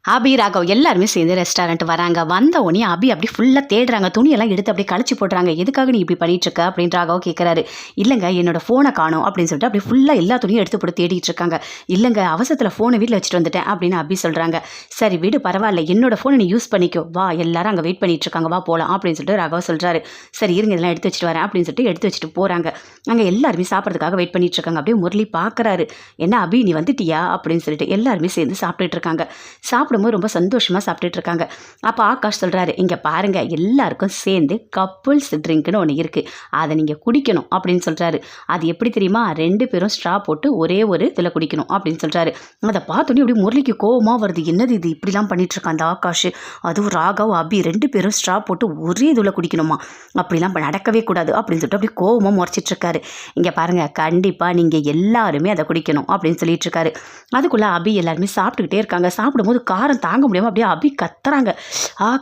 அபி, ராகவ் எல்லாருமே சேர்ந்து ரெஸ்டாரண்ட் வராங்க. வந்த உடனே அபி அப்படி ஃபுல்லாக தேடுறாங்க. துணியெல்லாம் எடுத்து அப்படியே கழிச்சு போடுறாங்க. எதுக்காக நீ இப்படி பண்ணிட்டு இருக்க அப்படின்னு ராகவ் கேட்குறாரு. இல்லைங்க, என்னோட ஃபோனை காணோம் அப்படின்னு சொல்லிட்டு அப்படி ஃபுல்லாக எல்லா துணியும் எடுத்து போட்டு தேடிட்டு இருக்காங்க. இல்லைங்க, அவசரத்தில் ஃபோனை வீட்டில் வச்சுட்டு வந்துட்டேன் அப்படின்னு அபி சொல்கிறாங்க. சரி விடு, பரவாயில்ல, என்னோட ஃபோனை நீ யூஸ் பண்ணிக்கோ, வா எல்லாரும் அங்கே வெயிட் பண்ணிட்டு இருக்காங்க, வா போகலாம் அப்படின்னு சொல்லிட்டு ராகவ் சொல்கிறாரு. சரி இருங்க, இதெல்லாம் எடுத்து வச்சுட்டு வரேன் அப்படின்னு சொல்லிட்டு எடுத்து வச்சுட்டு போகிறாங்க. அங்கே எல்லாருமே சாப்பிட்றதுக்காக வெயிட் பண்ணிட்டு இருக்காங்க. அப்படியே முரளி பார்க்குறாரு. என்ன அபி, நீ வந்துட்டியா அப்படின்னு சொல்லிட்டு எல்லாருமே சேர்ந்து சாப்பிட்டுட்டு இருக்காங்க. சாப்பிடும்போது ரொம்ப சந்தோஷமாக சாப்பிட்டுட்டு இருக்காங்க. அப்போ ஆகாஷ் சொல்கிறாரு, இங்கே பாருங்கள், எல்லாருக்கும் சேர்ந்து கப்புள்ஸ் ட்ரிங்க்னு ஒன்று இருக்குது, அதை நீங்கள் குடிக்கணும் அப்படின்னு சொல்கிறாரு. அது எப்படி தெரியுமா, 2 பேரும் ஸ்ட்ரா போட்டு ஒரே ஒரு இதில் குடிக்கணும் அப்படின்னு சொல்கிறாரு. அதை பார்த்தோன்னே அப்படி முரளிக்கு கோவமாக வருது. என்னது இது, இப்படிலாம் பண்ணிகிட்ருக்கான் அந்த ஆகாஷ், அதுவும் ராகவ் அபி 2 பேரும் ஸ்ட்ரா போட்டு ஒரே இதில் குடிக்கணுமா, அப்படிலாம் நடக்கவே கூடாது அப்படின்னு சொல்லிட்டு அப்படி கோவமாக முறைச்சிட்ருக்காரு. இங்கே பாருங்கள், கண்டிப்பாக நீங்கள் எல்லாருமே அதை குடிக்கணும் அப்படின்னு சொல்லிட்டு இருக்காரு. அதுக்குள்ளே அபி எல்லாருமே சாப்பிட்டுக்கிட்டே இருக்காங்க. சாப்பிடும்போது காரம் தாங்க முடியாமல் அப்படியே அபி கத்துறாங்க.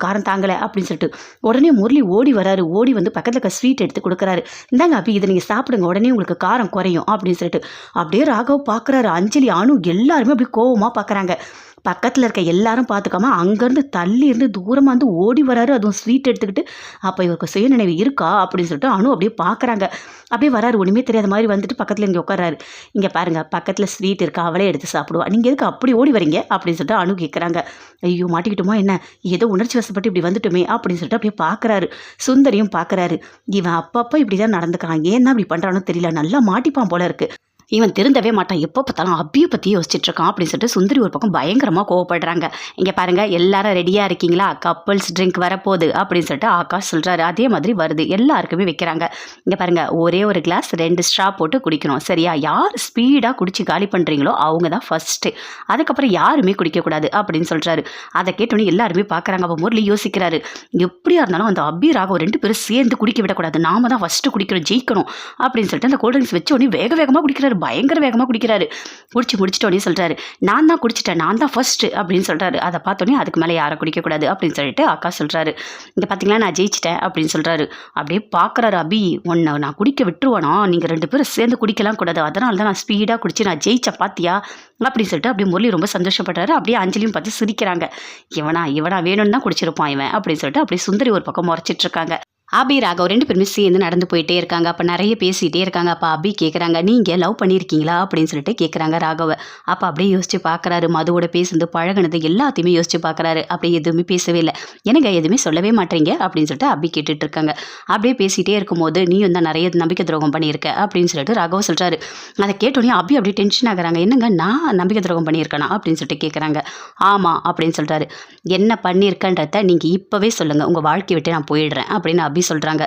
காரம் தாங்கலை அப்படின்னு சொல்லிட்டு உடனே முரளி ஓடி வராரு. ஓடி வந்து பக்கத்தில் இருக்க ஸ்வீட் எடுத்து கொடுக்குறாரு. இந்தாங்க அபி, இதை நீங்கள் சாப்பிடுங்க, உடனே உங்களுக்கு காரம் குறையும் அப்படின்னு சொல்லிட்டு அப்படியே ராகவ் பார்க்குறாரு. அஞ்சலி, அனு எல்லாருமே அப்படி கோவமாக பார்க்குறாங்க. பக்கத்தில் இருக்க எல்லாரும் பார்த்துக்காம அங்கேருந்து தள்ளி இருந்து தூரமாக வந்து ஓடி வராரு, அதுவும் ஸ்வீட் எடுத்துக்கிட்டு. அப்போ இவருக்கு சுயநினைவு இருக்கா அப்படின்னு சொல்லிட்டு அனு அப்படியே பார்க்குறாங்க. அப்படியே வராரு, ஒன்றுமே தெரியாத மாதிரி வந்துட்டு பக்கத்தில் இங்கே உட்காராரு. இங்கே பாருங்கள், பக்கத்தில் ஸ்வீட் இருக்கா, அவளே எடுத்து சாப்பிடுவா, நீங்கள் எதுக்கு அப்படி ஓடி வரீங்க அப்படின்னு சொல்லிட்டு அனு கேட்குறாங்க. ஐயோ மாட்டிக்கிட்டோமா என்ன, ஏதோ உணர்ச்சி வசப்பட்டு இப்படி வந்துட்டோமே அப்படின்னு சொல்லிட்டு அப்படியே பார்க்குறாரு. சுந்தரியும் பார்க்குறாரு. இவன் அப்பப்போ இப்படி தான் நடந்துக்கிறான், ஏன்னா இப்படி பண்ணுறானோ தெரியல, நல்லா மாட்டிப்பான் போல இருக்கு, இவன் திருந்தவே மாட்டான், எப்போ பார்த்தாலும் அபியை பற்றி யோசிச்சுட்டு இருக்கான் அப்படின்னு சொல்லிட்டு சுந்தரி ஒரு பக்கம் பயங்கரமாக கோவப்படுறாங்க. இங்கே பாருங்கள், எல்லாரும் ரெடியாக இருக்கீங்களா, கப்புள்ஸ் ட்ரிங்க் வரப்போகுது அப்படின்னு சொல்லிட்டு ஆகாஷ் சொல்கிறாரு. அதே மாதிரி வருது, எல்லாருக்குமே வைக்கிறாங்க. இங்கே பாருங்கள், ஒரே ஒரு கிளாஸ் 2 ஸ்ட்ரா போட்டு குடிக்கணும், சரியா, யார் ஸ்பீடாக குடிச்சு காலி பண்ணுறீங்களோ அவங்க தான் ஃபஸ்ட்டு, அதுக்கப்புறம் யாருமே குடிக்கக்கூடாது அப்படின்னு சொல்கிறாரு. அதை கேட்டோன்னே எல்லாருமே பார்க்குறாங்க. அப்போ முரளி யோசிக்கிறாரு, எப்படியா இருந்தாலும் அந்த அபி ராகவ் 2 பேரும் சேர்ந்து குடிக்க விடக்கூடாது, நாம தான் ஃபஸ்ட்டு குடிக்கணும், ஜெயிக்கணும் அப்படின்னு சொல்லிட்டு அந்த கோல்ட்ரிங்க்ஸ் வச்ச உடனே வேக வேகமாக குடிக்கிறாரு. பயங்கர வேகமாக குடிக்கிறாரு. முடிச்சிட்டோடனே சொல்கிறாரு, நான் தான் குடிச்சிட்டேன், நான் தான் ஃபர்ஸ்ட்டு அப்படின்னு சொல்கிறாரு. அதை பார்த்தோன்னே அதுக்கு மேலே யாரை குடிக்கக்கூடாது அப்படின்னு சொல்லிட்டு அக்கா சொல்கிறாரு. இங்கே பார்த்தீங்களா, நான் ஜெயிச்சிட்டேன் அப்படின்னு சொல்கிறாரு. அப்படியே பார்க்குறாரு அபி, உன்னை நான் குடிக்க விட்டுருவானோ, நீங்கள் 2 பேரும் சேர்ந்து குடிக்கலாம் கூடாது, அதனால தான் நான் ஸ்பீடாக குடிச்சு நான் ஜெயிச்சேன் பாத்தியா அப்படின்னு சொல்லிட்டு அப்படியே முரளி ரொம்ப சந்தோஷப்பட்டாரு. அப்படியே அஞ்சலியும் பார்த்து சிரிக்கிறாங்க. இவனா வேணும்னு தான் குடிச்சிருப்பான் இவன் அப்படின்னு சொல்லிட்டு அப்படியே சுந்தரி ஒரு பக்கம் முறைச்சிட்டு இருக்காங்க. அபி ராகவ் 2 பேருமே சேர்ந்து நடந்து போயிட்டே இருக்காங்க. அப்போ நிறைய பேசிகிட்டே இருக்காங்க. அப்போ அபி கேட்குறாங்க, நீங்கள் லவ் பண்ணியிருக்கீங்களா அப்படின்னு சொல்லிட்டு கேட்குறாங்க ராகவை. அப்போ அப்படியே யோசிச்சு பார்க்குறாரு. மதுவோட பேசுனது பழகினது எல்லாத்தையுமே யோசிச்சு பார்க்குறாரு. அப்படியே எதுவுமே பேசவே இல்லை. எனக்கு எதுவுமே சொல்லவே மாட்டீங்க அப்படின்னு சொல்லிட்டு அபி கேட்டுட்டு இருக்காங்க. அப்படியே பேசிகிட்டே இருக்கும்போது, நீயும் தான் நிறைய நம்பிக்கை துரோகம் பண்ணியிருக்க அப்படின்னு சொல்லிட்டு ராகவ் சொல்கிறாரு. அதை கேட்டோன்னே அபி அப்படியே டென்ஷன் ஆகுறாங்க. என்னங்க, நான் நம்பிக்கை துரோகம் பண்ணியிருக்கேனா அப்படின்னு சொல்லிட்டு கேட்குறாங்க. ஆமாம் அப்படின்னு சொல்கிறாரு. என்ன பண்ணியிருக்கன்றத நீங்கள் இப்போவே சொல்லுங்கள், உங்கள் வாழ்க்கையை விட்டு நான் போயிடுறேன் அப்படின்னு அபி சொல்கிறாங்க.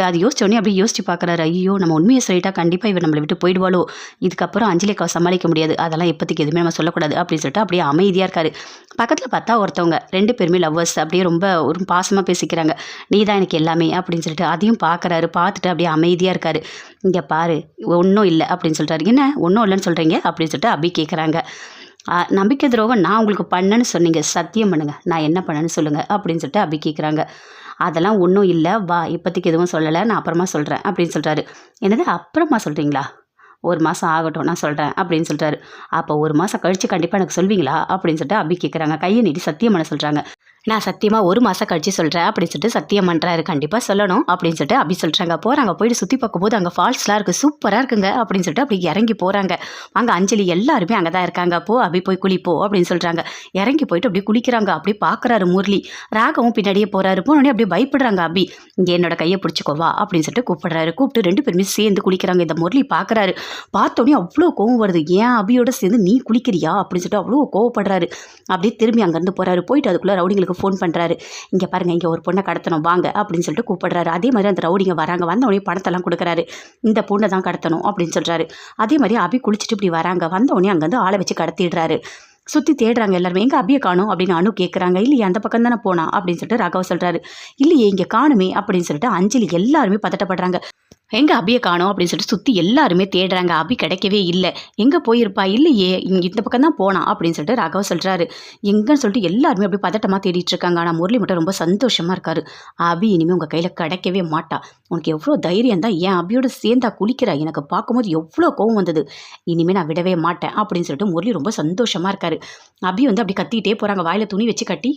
அது யோசிச்சோடனே அப்படியே யோசிச்சு பார்க்குறாரு. ஐயோ, நம்ம உண்மையை சொல்லிட்டா கண்டிப்பாக இவர் நம்மளை விட்டு போயிடுவாளோ, இதுக்கப்புறம் அஞ்சலிக்காவை சமாளிக்க முடியாது, அதெல்லாம் இப்போதைக்கு எதுவுமே நம்ம சொல்லக்கூடாது அப்படின்னு சொல்லிட்டு அப்படியே அமைதியாக இருக்காரு. பக்கத்தில் பார்த்தா ஒருத்தவங்க 2 பேருமே லவ்வர்ஸ், அப்படியே ரொம்ப ஒரு பாசமாக பேசிக்கிறாங்க. நீ தான் எனக்கு எல்லாமே அப்படின்னு சொல்லிட்டு அதையும் பார்க்குறாரு. பார்த்துட்டு அப்படியே அமைதியாக இருக்காரு. இங்கே பாரு, ஒன்றும் இல்லை அப்படின்னு சொல்கிறாரு. என்ன ஒன்றும் இல்லைன்னு சொல்கிறீங்க அப்படின்னு சொல்லிட்டு அபி கேட்குறாங்க. நம்பிக்கை துரோகம் நான் உங்களுக்கு பண்ணேன்னு சொன்னீங்க, சத்தியம் பண்ணுங்கள், நான் என்ன பண்ணேன்னு சொல்லுங்கள் அப்படின்னு சொல்லிட்டு அபி கேட்குறாங்க. அதெல்லாம் ஒன்றும் இல்லை, வா, இப்போதைக்கு எதுவும் சொல்லலை, நான் அப்புறமா சொல்கிறேன் அப்படின்னு சொல்கிறாரு. என்னது அப்புறமா சொல்கிறீங்களா, 1 மாதம் ஆகட்டும், நான் சொல்கிறேன் அப்படின்னு சொல்கிறாரு. அப்போ 1 மாதம் கழித்து கண்டிப்பாக எனக்கு சொல்வீங்களா அப்படின்னு சொல்லிட்டு அபி கேட்குறாங்க. கையை நீட்டி சத்தியம் பண்ண சொல்கிறாங்க. நான் சத்தியமாக 1 மாதம் கழிச்சு சொல்கிறேன் அப்படின்னு சொல்லிட்டு சத்தியம் பண்ணுறாரு. கண்டிப்பாக சொல்லணும் அப்படின்னு சொல்லிட்டு அப்படி சொல்கிறாங்க. போகிறாங்க, போயிட்டு சுற்றி பார்க்கும்போது அங்கே ஃபால்ஸ்லாம் இருக்குது, சூப்பராக இருக்குங்க அப்படின்னு சொல்லிட்டு அப்படி இறங்கி போகிறாங்க. அங்கே அஞ்சலி எல்லாருமே அங்கே தான் இருக்காங்க. அப்படி போய் குளிப்போ அப்படின்னு சொல்கிறாங்க. இறங்கி போயிட்டு அப்படியே குளிக்கிறாங்க. அப்படியே பார்க்குறாரு முரளி. ராகவும் பின்னாடியே போகிறாரு. போனோடனே அப்படியே பயப்படுறாங்க. அபி, இங்கே என்னோட கையை பிடிச்சிக்கோவா அப்படின்னு சொல்லிட்டு கூப்பிடுறாரு. கூப்பிட்டு 2 பேருமே சேர்ந்து குளிக்கிறாங்க. இந்த முரளி பார்க்குறாரு. பார்த்தோன்னே அவ்வளோ கோவம் வருது. ஏன் அபியோட சேர்ந்து நீ குளிக்கிறியா அப்படின்னு சொல்லிட்டு அவ்வளோ கோவப்படுறாரு. அப்படியே திரும்பி அங்கேருந்து போகிறாரு. போயிட்டு அதுக்குள்ளே ரவுடிங்களுக்கு ஃபோன் பண்ணுறாரு. இங்கே பாருங்கள், இங்கே ஒரு பொண்ணை கடத்தணும் வாங்க அப்படின்னு சொல்லிட்டு கூப்பிடுறாரு. அதே மாதிரி அந்த ரவுடிங்க வராங்க. வந்தவொடனே பணத்தெல்லாம் கொடுக்குறாரு. இந்த பொண்ணை தான் கடத்தணும் அப்படின்னு சொல்கிறாரு. அதே மாதிரி அபி குளிச்சுட்டு இப்படி வராங்க. வந்தவொடனே அங்கேருந்து ஆளை வச்சு கடத்திடுறாரு. சுற்றி தேடுறாங்க எல்லாருமே. எங்கே அபியை காணும் அப்படின்னு அனு கேட்குறாங்க. இல்லையே, அந்த பக்கம் தானே போனா அப்படின்னு சொல்லிட்டு ராகவ் சொல்கிறாரு. இல்லையே, இங்கே காணுமே அப்படின்னு சொல்லிட்டு அஞ்சலி எல்லாருமே பதட்டப்படுறாங்க. எங்க அபிய காணோம் அப்படின்னு சொல்லிட்டு சுத்தி எல்லாருமே தேடுறாங்க. அபி கிடைக்கவே இல்ல. எங்க போயிருப்பா? இல்லையே! இந்த பக்கம் தான் போனா அப்படின்னு சொல்லிட்டு ராகவ் சொல்றாரு. எங்கன்னு சொல்லிட்டு எல்லாருமே அப்படியே பதட்டமா தேடிட்டு இருக்காங்க. ஆனா முரளி மட்டும் ரொம்ப சந்தோஷமா இருக்காரு. அபி இனிமே உங்க கையில கிடைக்கவே மாட்டா. உனக்கு எவ்ளோ தைரியம் தான் ஏன் அபியோட சேர்ந்தா குளிக்கிறா? எனக்கு பார்க்கும்போது எவ்ளோ கோவம் வந்தது. இனிமே நான் விடவே மாட்டேன் அப்படின்னு சொல்லிட்டு முரளி ரொம்ப சந்தோஷமா இருக்காரு. அபி வந்து அப்படி கத்திட்டே போறாங்க. வாயில துணி வச்சு கட்டி